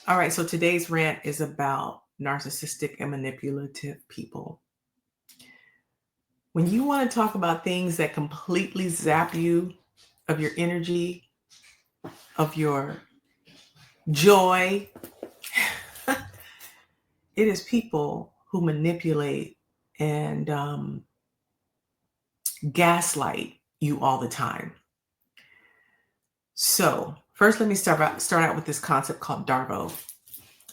All right, so today's rant is about narcissistic and manipulative people. When you want to talk about things that completely zap you of your energy, of your joy, it is people who manipulate and gaslight you all the time. So, first, let me start out with this concept called Darvo.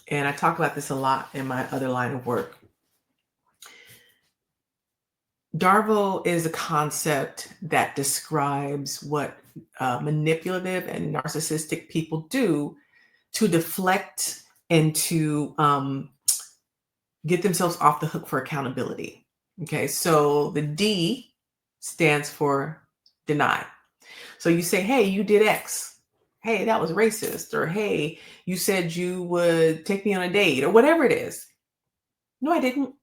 And I talk about this a lot in my other line of work. Darvo is a concept that describes what manipulative and narcissistic people do to deflect and to get themselves off the hook for accountability. Okay, so the D stands for deny. So you say, hey, you did X. Hey, that was racist. Or hey, you said you would take me on a date or whatever it is. No, I didn't.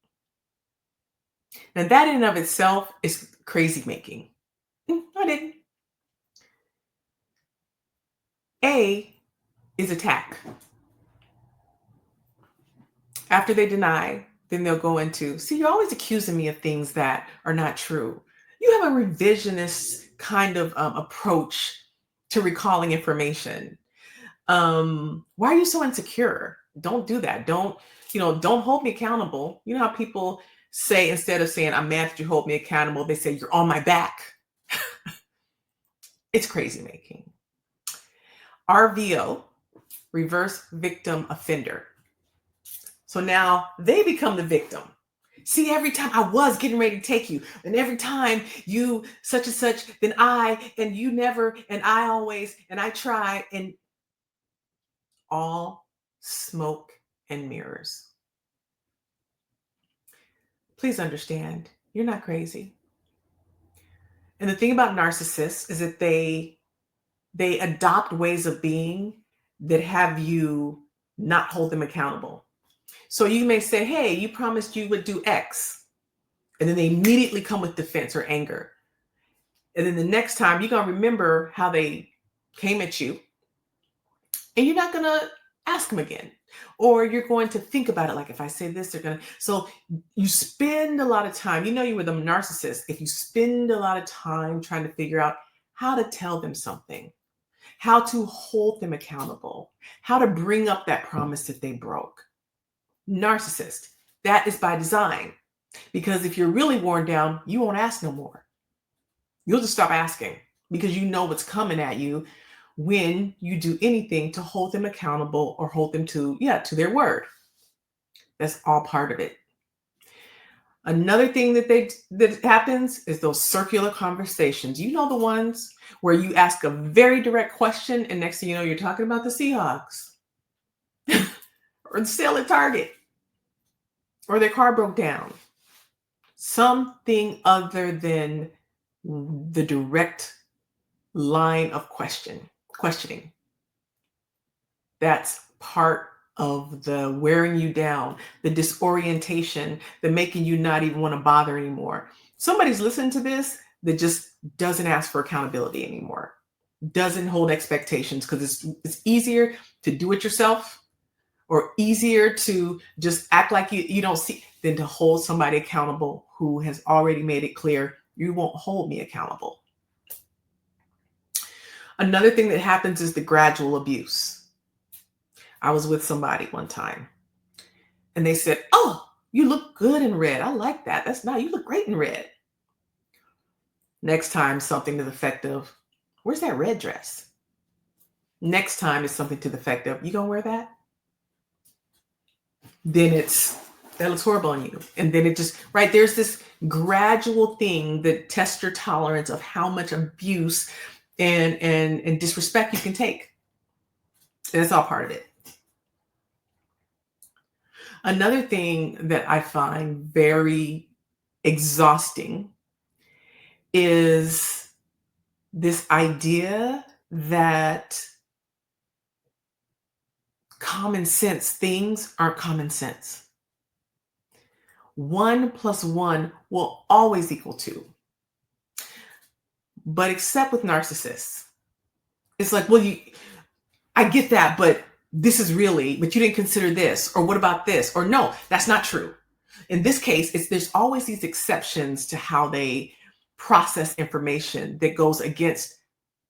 Now, that in and of itself is crazy making. I didn't. A is attack. After they deny, then they'll go into, see, you're always accusing me of things that are not true. You have a revisionist kind of approach to recalling information. Why are you so insecure? Don't do that. Don't hold me accountable. You know how people say, instead of saying, I'm mad that you hold me accountable, they say, you're on my back. It's crazy making. RVO, reverse victim offender. So now they become the victim. See, every time I was getting ready to take you, and every time you such and such, then I, and you never, and I always, and I try, and all smoke and mirrors. Please understand, you're not crazy. And the thing about narcissists is that they adopt ways of being that have you not hold them accountable. So you may say, hey, you promised you would do X. And then they immediately come with defense or anger. And then the next time you're going to remember how they came at you. And you're not going to ask them again. Or you're going to think about it like, if I say this, they're going to. So you spend a lot of time. You were the narcissist. If you spend a lot of time trying to figure out how to tell them something, how to hold them accountable, how to bring up that promise that they broke. Narcissist, that is by design. Because if you're really worn down, you won't ask no more. You'll just stop asking because you know what's coming at you when you do anything to hold them accountable or hold them to their word. That's all part of it. Another thing that happens is those circular conversations. You know, the ones where you ask a very direct question and next thing you know, you're talking about the Seahawks or the sale at Target or their car broke down. Something other than the direct line of questioning. That's part of the wearing you down, the disorientation, the making you not even want to bother anymore. Somebody's listening to this that just doesn't ask for accountability anymore, doesn't hold expectations because it's easier to do it yourself or easier to just act like you don't see than to hold somebody accountable who has already made it clear, you won't hold me accountable. Another thing that happens is the gradual abuse. I was with somebody one time and they said, oh, you look good in red. I like that. That's nice. You look great in red. Next time, something to the effect of, where's that red dress? Next time is something to the effect of, you gonna wear that? Then that looks horrible on you. And then it just, right, there's this gradual thing that tests your tolerance of how much abuse and disrespect you can take. And that's all part of it. Another thing that I find very exhausting is this idea that common sense things aren't common sense. 1 + 1 will always equal 2. But except with narcissists, it's like, well, I get that, but this is really, but you didn't consider this, or what about this, or no, that's not true. In this case, there's always these exceptions to how they process information that goes against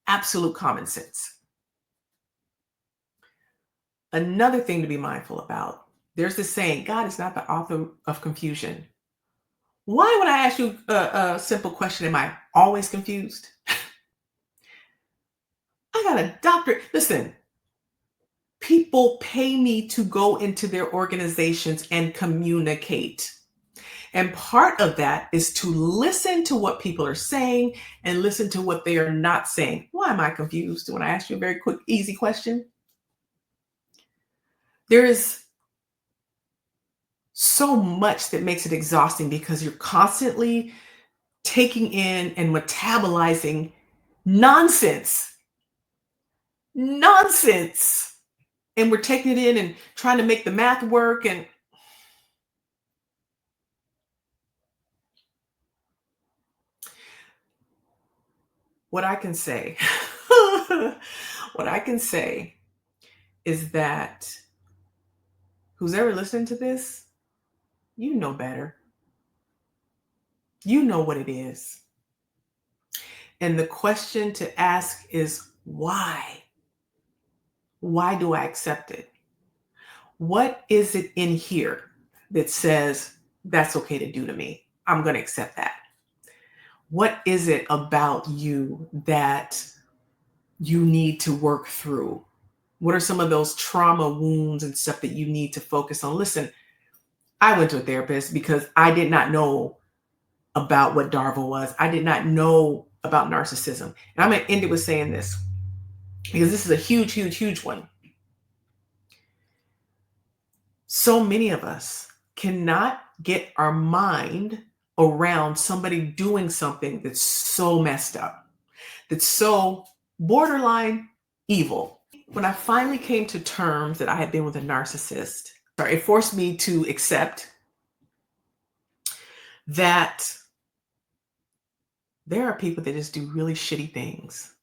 absolute common sense. Another thing to be mindful about, there's this saying, God is not the author of confusion. Why, when I ask you a simple question, am I always confused? I got a doctorate. Listen, people pay me to go into their organizations and communicate. And part of that is to listen to what people are saying and listen to what they are not saying. Why am I confused when I ask you a very quick, easy question? There is so much that makes it exhausting because you're constantly taking in and metabolizing nonsense. Nonsense. And we're taking it in and trying to make the math work. And what I can say, what I can say is that who's ever listening to this, you know better. You know what it is. And the question to ask is why? Why do I accept it? What is it in here that says that's okay to do to me? I'm going to accept that. What is it about you that you need to work through? What are some of those trauma wounds and stuff that you need to focus on? Listen, I went to a therapist because I did not know about what DARVA was. I did not know about narcissism. And I'm going to end it with saying this because this is a huge, huge, huge one. So many of us cannot get our mind around somebody doing something that's so messed up, that's so borderline evil. When I finally came to terms that I had been with a narcissist, it forced me to accept that there are people that just do really shitty things.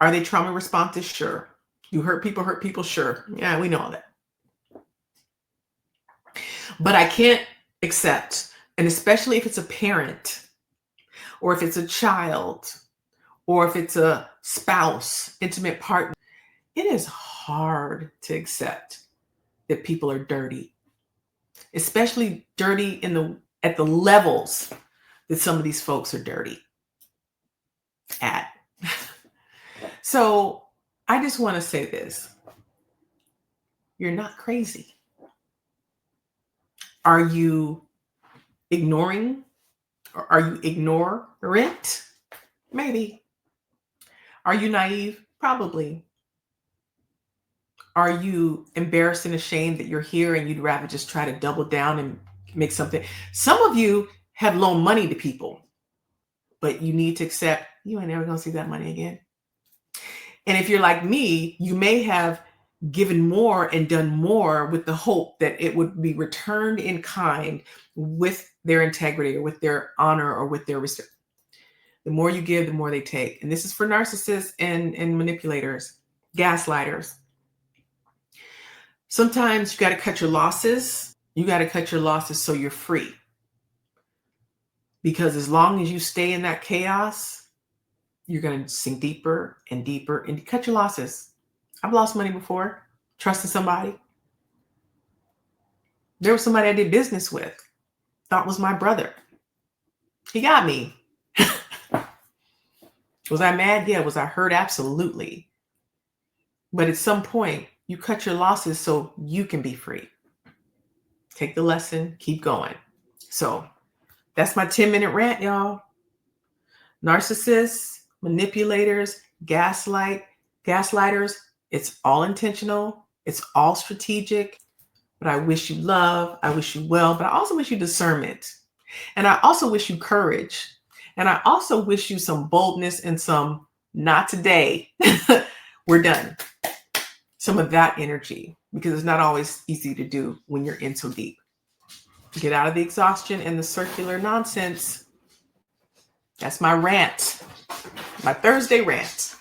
Are they trauma responses? Sure. You hurt people? Sure. Yeah, we know all that. But I can't accept, and especially if it's a parent, or if it's a child, or if it's a spouse, intimate partner, it is hard to accept that people are dirty, especially dirty at the levels that some of these folks are dirty at. So I just want to say this. You're not crazy. Are you ignoring? Or are you ignorant? Maybe. Are you naive? Probably. Are you embarrassed and ashamed that you're here and you'd rather just try to double down and make something? Some of you have loaned money to people, but you need to accept you ain't never going to see that money again. And if you're like me, you may have given more and done more with the hope that it would be returned in kind with their integrity or with their honor or with their respect. The more you give, the more they take. And this is for narcissists and manipulators, gaslighters. Sometimes you got to cut your losses. You got to cut your losses so you're free. Because as long as you stay in that chaos, you're going to sink deeper and deeper and cut your losses. I've lost money before, trusting somebody. There was somebody I did business with, thought was my brother. He got me. Was I mad? Yeah. Was I hurt? Absolutely. But at some point, you cut your losses so you can be free. Take the lesson, keep going. So that's my 10-minute rant, y'all. Narcissists, manipulators, gaslighters, it's all intentional. It's all strategic. But I wish you love. I wish you well. But I also wish you discernment. And I also wish you courage. And I also wish you some boldness and some not today. We're done. Some of that energy, because it's not always easy to do when you're in so deep. Get out of the exhaustion and the circular nonsense. That's my rant, my Thursday rant.